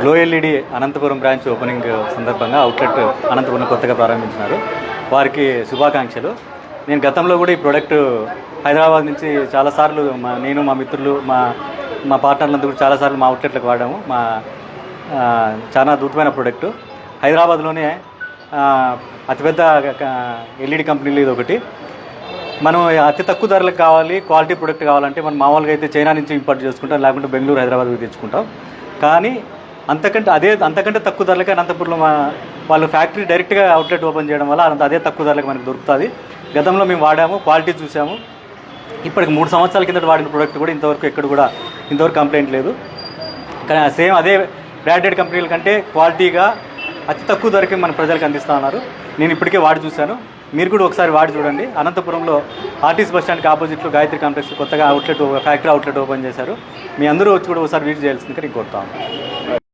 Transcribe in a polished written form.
Glow LED Anantapuram branch opening సందర్భంగా outlet Anantapuram కొత్తగా ప్రారంభించినారు. వారికి శుభాకాంక్షలు. నేను గతంలో కూడా ఈ ప్రోడక్ట్ హైదరాబాద్ నుంచి చాలాసార్లు నేను మా మిత్రులు మా పార్ట్నర్లందరూ కూడా చాలాసార్లు మా అవుట్లెట్లకు వాడాము. చాలా అద్భుతమైన ప్రోడక్టు. హైదరాబాద్లోనే అతిపెద్ద ఎల్ఈడి కంపెనీలు ఇది ఒకటి. మనం అతి తక్కువ ధరలకు కావాలి, క్వాలిటీ ప్రొడక్ట్ కావాలంటే మనం మామూలుగా అయితే చైనా నుంచి ఇంపోర్ట్ చేసుకుంటాం, లేకుంటే బెంగళూరు, హైదరాబాద్కి తెచ్చుకుంటాం. కానీ అంతకంటే తక్కువ ధరలకే అనంతపురంలో వాళ్ళు ఫ్యాక్టరీ డైరెక్ట్గా అవుట్లెట్ ఓపెన్ చేయడం వల్ల అదే తక్కువ ధరలకు మనకు దొరుకుతుంది. గతంలో మేము వాడాము, క్వాలిటీ చూసాము. ఇప్పటికి 3 సంవత్సరాల కిందట వాడిన ప్రోడక్ట్ కూడా ఇంతవరకు కంప్లైంట్ లేదు. కానీ సేమ్ అదే బ్రాండెడ్ కంపెనీల కంటే క్వాలిటీగా అతి తక్కువ ధరకే మన ప్రజలకు అందిస్తూ ఉన్నారు. నేను ఇప్పటికే వాడి చూశాను. మీరు కూడా ఒకసారి వాడి చూడండి. అనంతపురంలో ఆర్టీసీ బస్ స్టాండ్కి ఆపోజిట్లో గాయత్రి కాంప్లెక్స్ కొత్తగా ఫ్యాక్టరీ అవుట్లెట్ ఓపెన్ చేశారు. మీ అందరూ వచ్చి కూడా ఒకసారి విజిట్ చేయాల్సిందిగా నేను కోరుతాను.